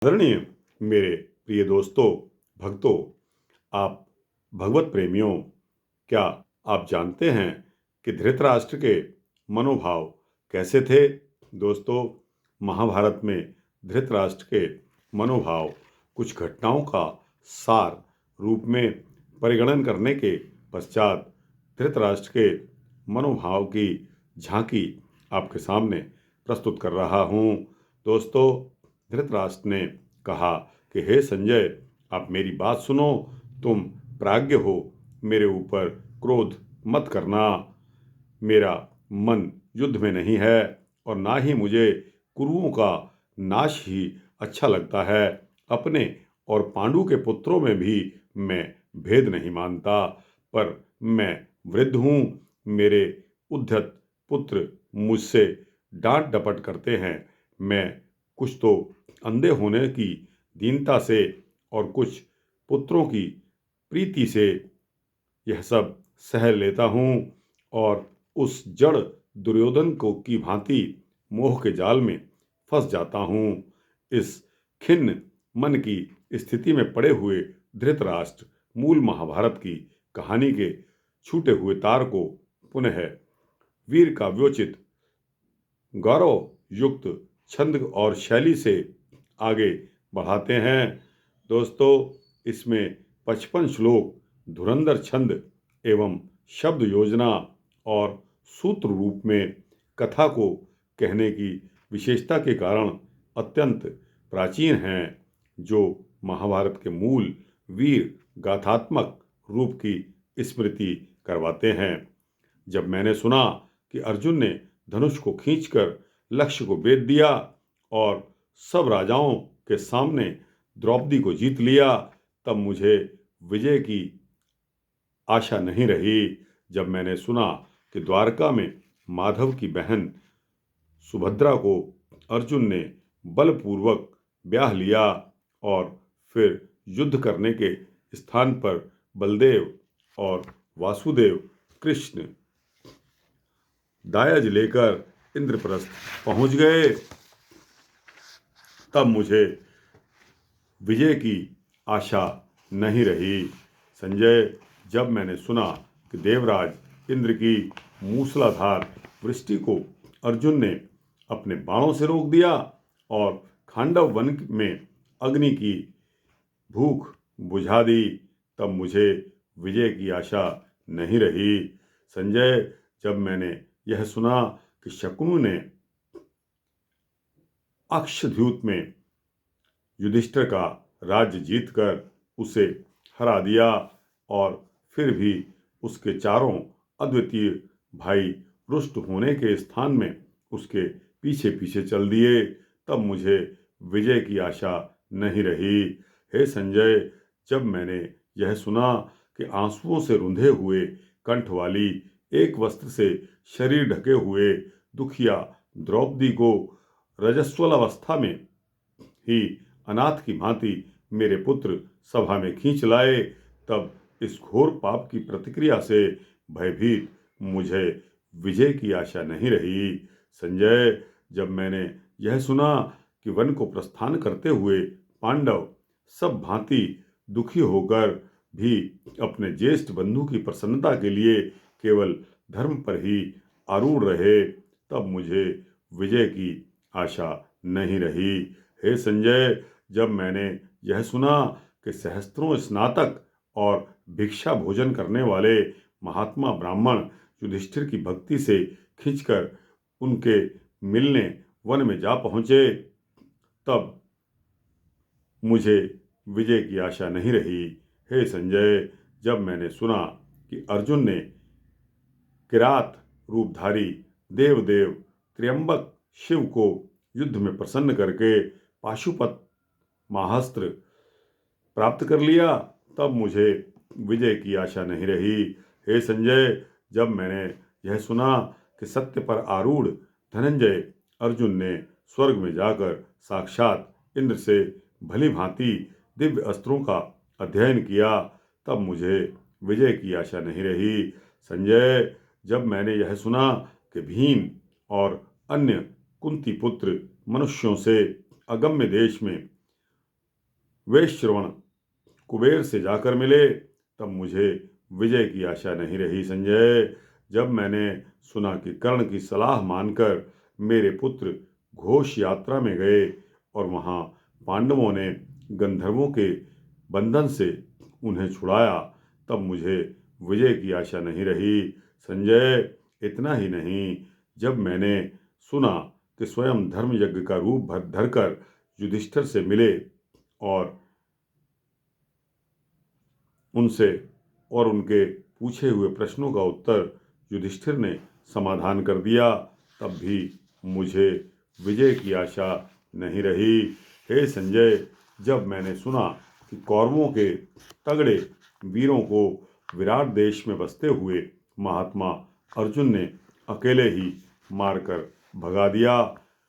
आदरणीय मेरे प्रिय दोस्तों, भक्तों, आप भगवत प्रेमियों, क्या आप जानते हैं कि धृतराष्ट्र के मनोभाव कैसे थे? दोस्तों, महाभारत में धृतराष्ट्र के मनोभाव कुछ घटनाओं का सार रूप में परिगणन करने के पश्चात धृतराष्ट्र के मनोभाव की झांकी आपके सामने प्रस्तुत कर रहा हूँ। दोस्तों, धृतराष्ट्र ने कहा कि हे संजय, आप मेरी बात सुनो, तुम प्राज्ञ हो, मेरे ऊपर क्रोध मत करना। मेरा मन युद्ध में नहीं है और ना ही मुझे कुरुओं का नाश ही अच्छा लगता है। अपने और पांडु के पुत्रों में भी मैं भेद नहीं मानता, पर मैं वृद्ध हूँ। मेरे उद्धत पुत्र मुझसे डांट डपट करते हैं। मैं कुछ तो अंधे होने की दीनता से और कुछ पुत्रों की प्रीति से यह सब सह लेता हूँ और उस जड़ दुर्योधन को की भांति मोह के जाल में फंस जाता हूँ। इस खिन्न मन की स्थिति में पड़े हुए धृतराष्ट्र मूल महाभारत की कहानी के छूटे हुए तार को पुनः वीर काव्योचित गौरव युक्त छंद और शैली से आगे बढ़ाते हैं। दोस्तों, इसमें 55 श्लोक धुरंधर छंद एवं शब्द योजना और सूत्र रूप में कथा को कहने की विशेषता के कारण अत्यंत प्राचीन हैं, जो महाभारत के मूल वीर गाथात्मक रूप की स्मृति करवाते हैं। जब मैंने सुना कि अर्जुन ने धनुष को खींचकर लक्ष्य को भेद दिया और सब राजाओं के सामने द्रौपदी को जीत लिया, तब मुझे विजय की आशा नहीं रही। जब मैंने सुना कि द्वारका में माधव की बहन सुभद्रा को अर्जुन ने बलपूर्वक ब्याह लिया और फिर युद्ध करने के स्थान पर बलदेव और वासुदेव कृष्ण दायाज लेकर इंद्रप्रस्थ पहुंच गए, तब मुझे विजय की आशा नहीं रही। संजय, जब मैंने सुना कि देवराज इंद्र की मूसलाधार वृष्टि को अर्जुन ने अपने बाणों से रोक दिया और खांडव वन में अग्नि की भूख बुझा दी, तब मुझे विजय की आशा नहीं रही। संजय, जब मैंने यह सुना कि शकुनि ने अक्षद्यूत में युधिष्ठिर का राज्य जीतकर उसे हरा दिया और फिर भी उसके चारों अद्वितीय भाई रुष्ट होने के स्थान में उसके पीछे पीछे चल दिए, तब मुझे विजय की आशा नहीं रही। हे संजय, जब मैंने यह सुना कि आंसुओं से रुंधे हुए कंठ वाली एक वस्त्र से शरीर ढके हुए दुखिया द्रौपदी को रजस्वल अवस्था में ही अनाथ की भांति मेरे पुत्र सभा में खींच लाए, तब इस घोर पाप की प्रतिक्रिया से भयभीत मुझे विजय की आशा नहीं रही। संजय, जब मैंने यह सुना कि वन को प्रस्थान करते हुए पांडव सब भांति दुखी होकर भी अपने ज्येष्ठ बंधु की प्रसन्नता के लिए केवल धर्म पर ही आरूढ़ रहे, तब मुझे विजय की आशा नहीं रही। हे संजय, जब मैंने यह सुना कि सहस्त्रों स्नातक और भिक्षा भोजन करने वाले महात्मा ब्राह्मण युधिष्ठिर की भक्ति से खींचकर उनके मिलने वन में जा पहुँचे, तब मुझे विजय की आशा नहीं रही। हे संजय, जब मैंने सुना कि अर्जुन ने किरात रूपधारी देवदेव त्र्यंबक शिव को युद्ध में प्रसन्न करके पाशुपत महास्त्र प्राप्त कर लिया, तब मुझे विजय की आशा नहीं रही। हे संजय, जब मैंने यह सुना कि सत्य पर आरूढ़ धनंजय अर्जुन ने स्वर्ग में जाकर साक्षात इंद्र से भली भांति दिव्य अस्त्रों का अध्ययन किया, तब मुझे विजय की आशा नहीं रही। संजय, जब मैंने यह सुना कि भीम और अन्य कुंती पुत्र मनुष्यों से अगम्य देश में वे श्रवण कुबेर से जाकर मिले, तब मुझे विजय की आशा नहीं रही संजय। जब मैंने सुना कि कर्ण की सलाह मानकर मेरे पुत्र घोष यात्रा में गए और वहां पांडवों ने गंधर्वों के बंधन से उन्हें छुड़ाया, तब मुझे विजय की आशा नहीं रही संजय। इतना ही नहीं, जब मैंने सुना कि स्वयं धर्म यज्ञ का रूप धरकर युधिष्ठिर से मिले और उनके पूछे हुए प्रश्नों का उत्तर युधिष्ठिर ने समाधान कर दिया, तब भी मुझे विजय की आशा नहीं रही। हे संजय, जब मैंने सुना कि कौरवों के तगड़े वीरों को विराट देश में बसते हुए महात्मा अर्जुन ने अकेले ही मारकर भगा दिया,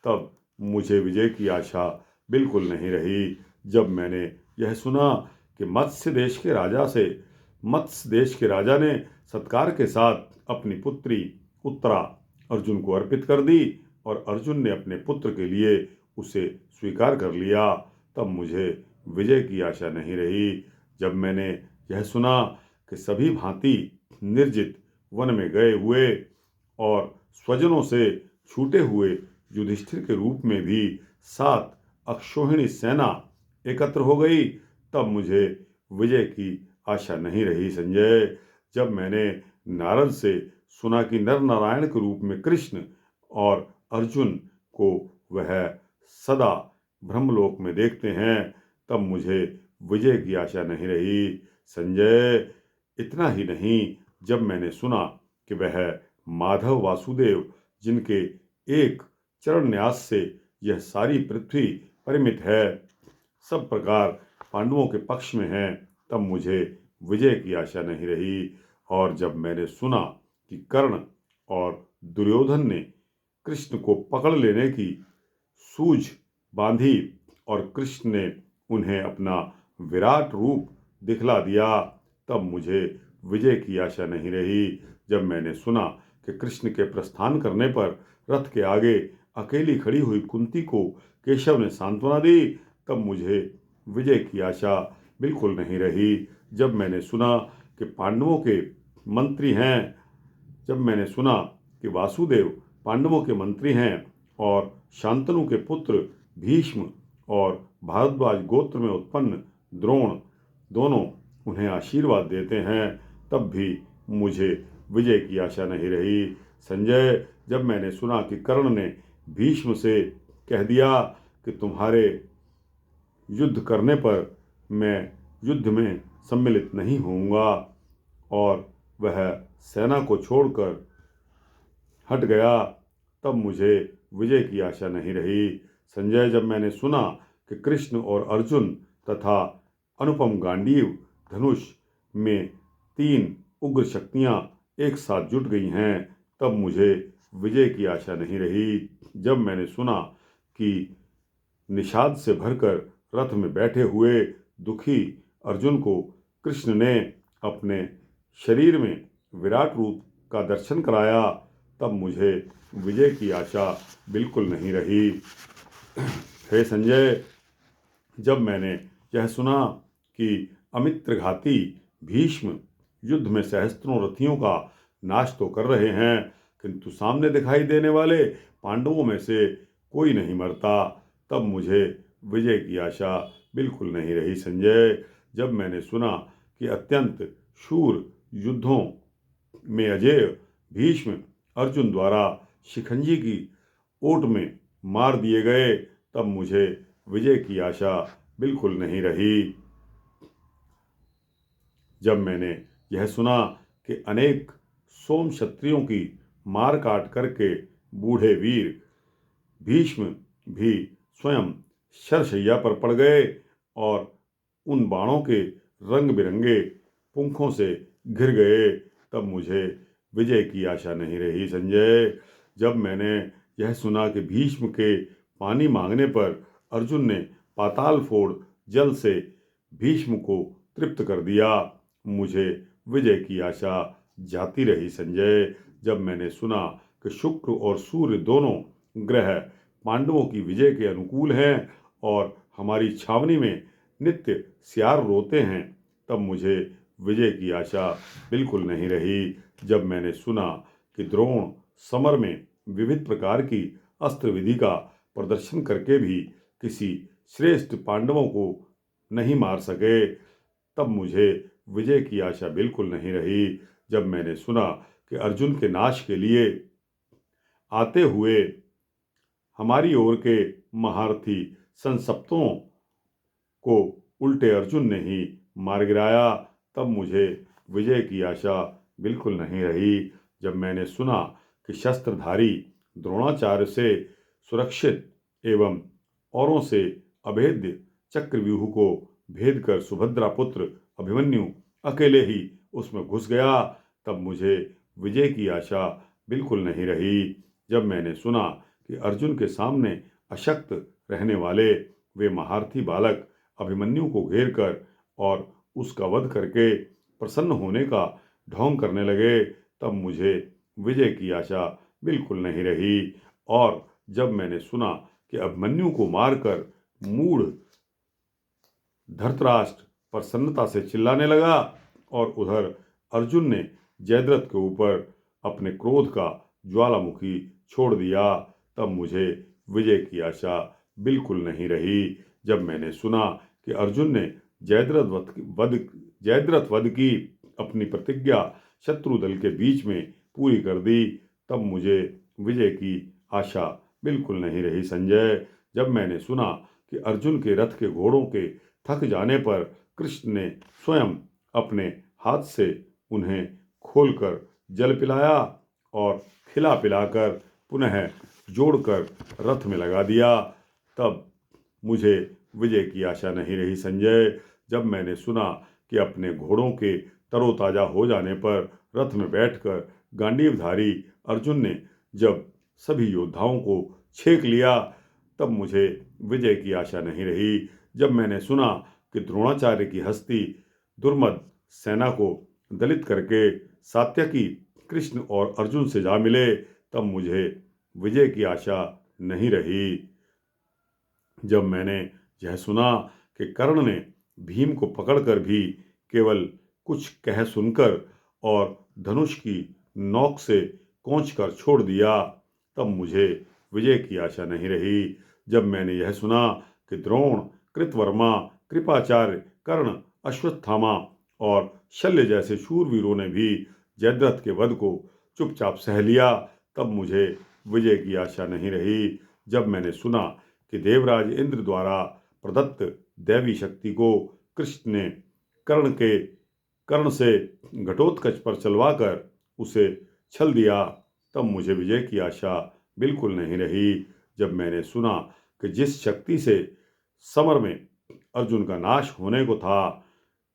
तब मुझे विजय की आशा बिल्कुल नहीं रही। जब मैंने यह सुना कि मत्स्य देश के राजा ने सत्कार के साथ अपनी पुत्री उत्तरा अर्जुन को अर्पित कर दी और अर्जुन ने अपने पुत्र के लिए उसे स्वीकार कर लिया, तब मुझे विजय की आशा नहीं रही। जब मैंने यह सुना कि सभी भांति निर्जित वन में गए हुए और स्वजनों से छूटे हुए युधिष्ठिर के रूप में भी 7 अक्षौहिणी सेना एकत्र हो गई, तब मुझे विजय की आशा नहीं रही संजय। जब मैंने नारद से सुना कि नर नारायण के रूप में कृष्ण और अर्जुन को वह सदा ब्रह्मलोक में देखते हैं, तब मुझे विजय की आशा नहीं रही संजय। इतना ही नहीं, जब मैंने सुना कि वह माधव वासुदेव, जिनके एक चरण न्यास से यह सारी पृथ्वी परिमित है, सब प्रकार पांडवों के पक्ष में हैं, तब मुझे विजय की आशा नहीं रही। और जब मैंने सुना कि कर्ण और दुर्योधन ने कृष्ण को पकड़ लेने की सूझ बांधी और कृष्ण ने उन्हें अपना विराट रूप दिखला दिया, तब मुझे विजय की आशा नहीं रही। जब मैंने सुना कि कृष्ण के प्रस्थान करने पर रथ के आगे अकेली खड़ी हुई कुंती को केशव ने सांत्वना दी, तब मुझे विजय की आशा बिल्कुल नहीं रही। जब मैंने सुना कि वासुदेव पांडवों के मंत्री हैं और शांतनु के पुत्र भीष्म और भारद्वाज गोत्र में उत्पन्न द्रोण दोनों उन्हें आशीर्वाद देते हैं, तब भी मुझे विजय की आशा नहीं रही संजय। जब मैंने सुना कि कर्ण ने भीष्म से कह दिया कि तुम्हारे युद्ध करने पर मैं युद्ध में सम्मिलित नहीं होऊंगा, और वह सेना को छोड़कर हट गया, तब मुझे विजय की आशा नहीं रही संजय। जब मैंने सुना कि कृष्ण और अर्जुन तथा अनुपम गांडीव धनुष में 3 उग्र शक्तियां एक साथ जुट गई हैं, तब मुझे विजय की आशा नहीं रही। जब मैंने सुना कि निषाद से भरकर रथ में बैठे हुए दुखी अर्जुन को कृष्ण ने अपने शरीर में विराट रूप का दर्शन कराया, तब मुझे विजय की आशा बिल्कुल नहीं रही। हे संजय, जब मैंने यह सुना कि अमित्रघाती भीष्म युद्ध में सहस्त्रों रथियों का नाश तो कर रहे हैं, किंतु सामने दिखाई देने वाले पांडवों में से कोई नहीं मरता, तब मुझे विजय की आशा बिल्कुल नहीं रही संजय। जब मैंने सुना कि अत्यंत शूर युद्धों में अजेय भीष्म अर्जुन द्वारा शिखंजी की ओट में मार दिए गए, तब मुझे विजय की आशा बिल्कुल नहीं रही। जब मैंने यह सुना कि अनेक सोम क्षत्रियों की मार काट करके बूढ़े वीर भीष्म भी स्वयं शरशैया पर पड़ गए और उन बाणों के रंग बिरंगे पुंखों से घिर गए, तब मुझे विजय की आशा नहीं रही संजय। जब मैंने यह सुना कि भीष्म के पानी मांगने पर अर्जुन ने पाताल फोड़ जल से भीष्म को तृप्त कर दिया, मुझे विजय की आशा जाती रही संजय। जब मैंने सुना कि शुक्र और सूर्य दोनों ग्रह पांडवों की विजय के अनुकूल हैं और हमारी छावनी में नित्य सियार रोते हैं, तब मुझे विजय की आशा बिल्कुल नहीं रही। जब मैंने सुना कि द्रोण समर में विविध प्रकार की अस्त्र विधि का प्रदर्शन करके भी किसी श्रेष्ठ पांडवों को नहीं मार सके, तब मुझे विजय की आशा बिल्कुल नहीं रही। जब मैंने सुना कि अर्जुन के नाश के लिए आते हुए हमारी ओर के महारथी संसप्तों को उल्टे अर्जुन ने ही मार गिराया, तब मुझे विजय की आशा बिल्कुल नहीं रही। जब मैंने सुना कि शस्त्रधारी द्रोणाचार्य से सुरक्षित एवं औरों से अभेद्य चक्रव्यूह को भेद कर सुभद्रा पुत्र अभिमन्यु अकेले ही उसमें घुस गया, तब मुझे विजय की आशा बिल्कुल नहीं रही। जब मैंने सुना कि अर्जुन के सामने अशक्त रहने वाले वे महारथी बालक अभिमन्यु को घेर कर और उसका वध करके प्रसन्न होने का ढोंग करने लगे, तब मुझे विजय की आशा बिल्कुल नहीं रही। और जब मैंने सुना कि अभिमन्यु को मारकर मूढ़ धृतराष्ट्र प्रसन्नता से चिल्लाने लगा और उधर अर्जुन ने जयद्रथ के ऊपर अपने क्रोध का ज्वालामुखी छोड़ दिया, तब मुझे विजय की आशा बिल्कुल नहीं रही। जब मैंने सुना कि अर्जुन ने जयद्रथ वध की अपनी प्रतिज्ञा शत्रु दल के बीच में पूरी कर दी, तब मुझे विजय की आशा बिल्कुल नहीं रही। संजय, जब मैंने सुना कि अर्जुन के रथ के घोड़ों के थक जाने पर कृष्ण ने स्वयं अपने हाथ से उन्हें खोलकर जल पिलाया और खिला पिलाकर पुनः जोड़कर रथ में लगा दिया, तब मुझे विजय की आशा नहीं रही। संजय, जब मैंने सुना कि अपने घोड़ों के तरोताजा हो जाने पर रथ में बैठकर गांडीवधारी अर्जुन ने जब सभी योद्धाओं को छेक लिया, तब मुझे विजय की आशा नहीं रही। जब मैंने सुना कि द्रोणाचार्य की हस्ती दुर्मद सेना को दलित करके सात्यकी कृष्ण और अर्जुन से जा मिले, तब मुझे विजय की आशा नहीं रही। जब मैंने यह सुना कि कर्ण ने भीम को पकड़कर भी केवल कुछ कह सुनकर और धनुष की नोक से कोंचकर छोड़ दिया, तब मुझे विजय की आशा नहीं रही। जब मैंने यह सुना कि द्रोण, कृतवर्मा, कृपाचार्य, कर्ण, अश्वत्थामा और शल्य जैसे शूरवीरों ने भी जयद्रथ के वध को चुपचाप सह लिया, तब मुझे विजय की आशा नहीं रही। जब मैंने सुना कि देवराज इंद्र द्वारा प्रदत्त दैवी शक्ति को कृष्ण ने कर्ण से घटोत्कच पर चलवाकर उसे छल दिया, तब मुझे विजय की आशा बिल्कुल नहीं रही। जब मैंने सुना कि जिस शक्ति से समर में अर्जुन का नाश होने को था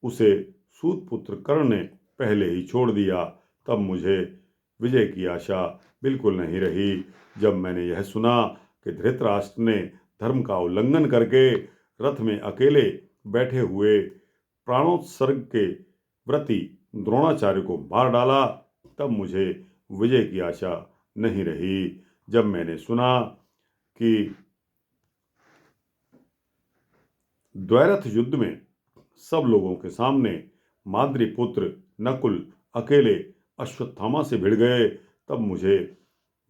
उसे सूतपुत्र कर्ण ने पहले ही छोड़ दिया, तब मुझे विजय की आशा बिल्कुल नहीं रही। जब मैंने यह सुना कि धृतराष्ट्र ने धर्म का उल्लंघन करके रथ में अकेले बैठे हुए प्राणोत्सर्ग के व्रती द्रोणाचार्य को मार डाला, तब मुझे विजय की आशा नहीं रही। जब मैंने सुना कि द्वैरथ युद्ध में सब लोगों के सामने माद्री पुत्र नकुल अकेले अश्वत्थामा से भिड़ गए, तब मुझे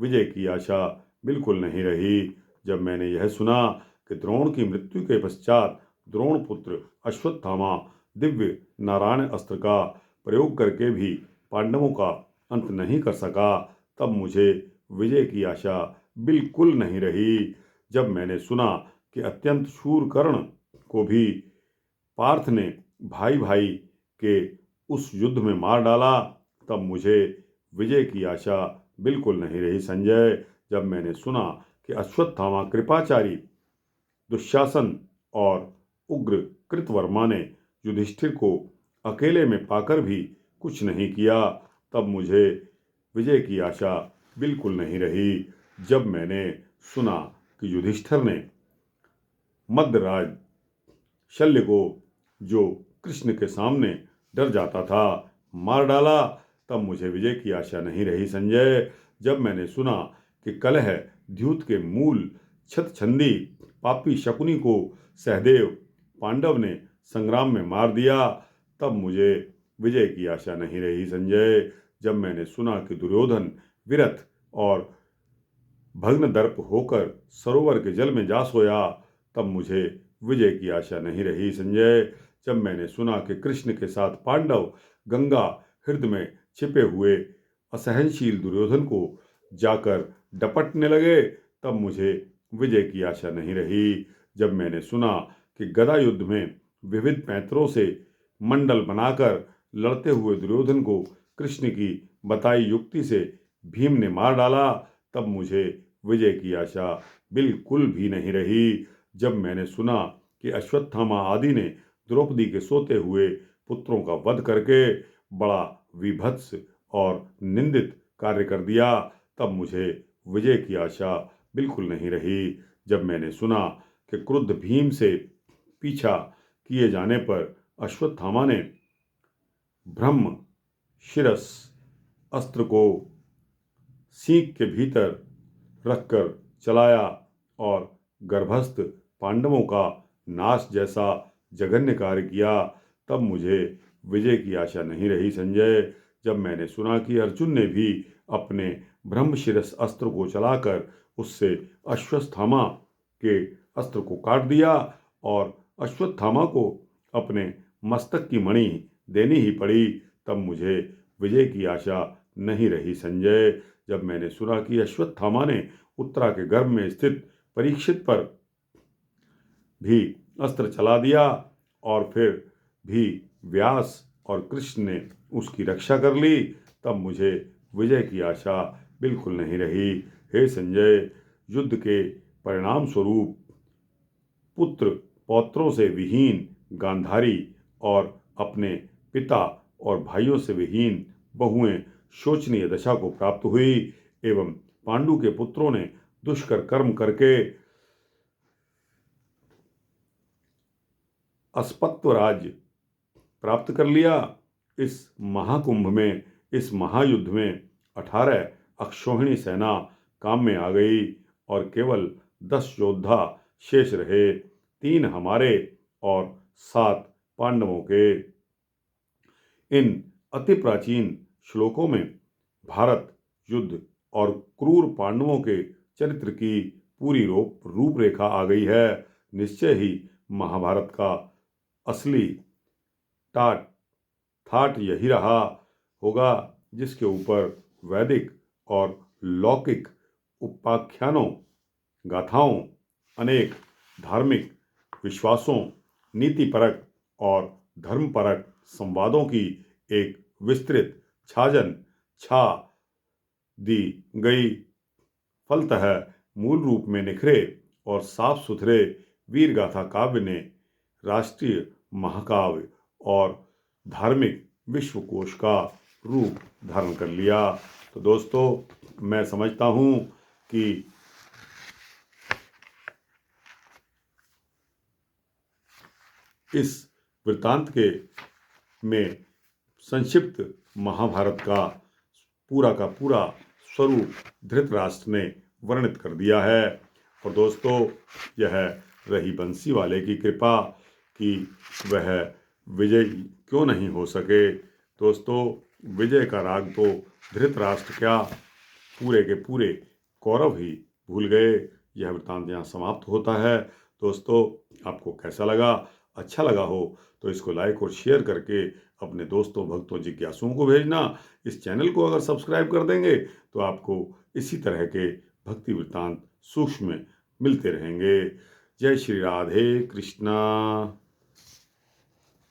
विजय की आशा बिल्कुल नहीं रही। जब मैंने यह सुना कि द्रोण की मृत्यु के पश्चात द्रोण पुत्र अश्वत्थामा दिव्य नारायण अस्त्र का प्रयोग करके भी पांडवों का अंत नहीं कर सका, तब मुझे विजय की आशा बिल्कुल नहीं रही। जब मैंने सुना कि अत्यंत शूर कर्ण को भी पार्थ ने भाई भाई के उस युद्ध में मार डाला, तब मुझे विजय की आशा बिल्कुल नहीं रही। संजय, जब मैंने सुना कि अश्वत्थामा, कृपाचारी, दुशासन और उग्र कृतवर्मा ने युधिष्ठिर को अकेले में पाकर भी कुछ नहीं किया, तब मुझे विजय की आशा बिल्कुल नहीं रही। जब मैंने सुना कि युधिष्ठिर ने मध्यराज शल्य को, जो कृष्ण के सामने डर जाता था, मार डाला, तब मुझे विजय की आशा नहीं रही। संजय, जब मैंने सुना कि कलह द्यूत के मूल छतछंदी पापी शकुनी को सहदेव पांडव ने संग्राम में मार दिया, तब मुझे विजय की आशा नहीं रही संजय। जब मैंने सुना कि दुर्योधन विरथ और भग्न दर्प होकर सरोवर के जल में जा सोया, तब मुझे विजय की आशा नहीं रही संजय। जब मैंने सुना कि कृष्ण के साथ पांडव गंगा हृदय में छिपे हुए असहनशील दुर्योधन को जाकर डपटने लगे, तब मुझे विजय की आशा नहीं रही। जब मैंने सुना कि गदा युद्ध में विविध पैंतरों से मंडल बनाकर लड़ते हुए दुर्योधन को कृष्ण की बताई युक्ति से भीम ने मार डाला, तब मुझे विजय की आशा बिल्कुल भी नहीं रही। जब मैंने सुना कि अश्वत्थामा आदि ने द्रौपदी के सोते हुए पुत्रों का वध करके बड़ा विभत्स और निंदित कार्य कर दिया, तब मुझे विजय की आशा बिल्कुल नहीं रही। जब मैंने सुना कि क्रुद्ध भीम से पीछा किए जाने पर अश्वत्थामा ने ब्रह्म शिरस अस्त्र को सींग के भीतर रखकर चलाया और गर्भस्थ पांडवों का नाश जैसा जघन्य कार्य किया, तब मुझे विजय की आशा नहीं रही संजय। जब मैंने सुना कि अर्जुन ने भी अपने ब्रह्मशिरस अस्त्र को चलाकर उससे अश्वत्थामा के अस्त्र को काट दिया और अश्वत्थामा को अपने मस्तक की मणि देनी ही पड़ी, तब मुझे विजय की आशा नहीं रही संजय। जब मैंने सुना कि अश्वत्थामा ने उत्तरा के गर्भ में स्थित परीक्षित पर भी अस्त्र चला दिया और फिर भी व्यास और कृष्ण ने उसकी रक्षा कर ली, तब मुझे विजय की आशा बिल्कुल नहीं रही। हे संजय, युद्ध के परिणाम स्वरूप पुत्र पौत्रों से विहीन गांधारी और अपने पिता और भाइयों से विहीन बहुएं शोचनीय दशा को प्राप्त हुई एवं पांडु के पुत्रों ने दुष्कर कर्म करके अस्पत्व राज्य प्राप्त कर लिया। इस महाकुंभ में, इस महायुद्ध में 18 अक्षौहिणी सेना काम में आ गई और केवल 10 योद्धा शेष रहे, 3 हमारे और 7 पांडवों के। इन अति प्राचीन श्लोकों में भारत युद्ध और क्रूर पांडवों के चरित्र की पूरी रूपरेखा आ गई है। निश्चय ही महाभारत का असली टाट थाट यही रहा होगा, जिसके ऊपर वैदिक और लौकिक उपाख्यानों, गाथाओं, अनेक धार्मिक विश्वासों, नीतिपरक और धर्मपरक संवादों की एक विस्तृत छाजन छा दी गई। फलतः मूल रूप में निखरे और साफ सुथरे वीर गाथा काव्य ने राष्ट्रीय महाकाव्य और धार्मिक विश्वकोश का रूप धारण कर लिया। तो दोस्तों, मैं समझता हूँ कि इस वृत्तांत के में संक्षिप्त महाभारत का पूरा स्वरूप धृतराष्ट्र ने वर्णित कर दिया है। और दोस्तों, यह रही बंसी वाले की कृपा कि वह विजय क्यों नहीं हो सके। दोस्तों, विजय का राग तो धृतराष्ट्र क्या, पूरे के पूरे कौरव ही भूल गए। यह वृत्तांत यहाँ समाप्त होता है। दोस्तों, आपको कैसा लगा? अच्छा लगा हो तो इसको लाइक और शेयर करके अपने दोस्तों, भक्तों, जिज्ञासुओं को भेजना। इस चैनल को अगर सब्सक्राइब कर देंगे तो आपको इसी तरह के भक्ति वृत्तांत सूक्ष्म मिलते रहेंगे। जय श्री राधे कृष्णा।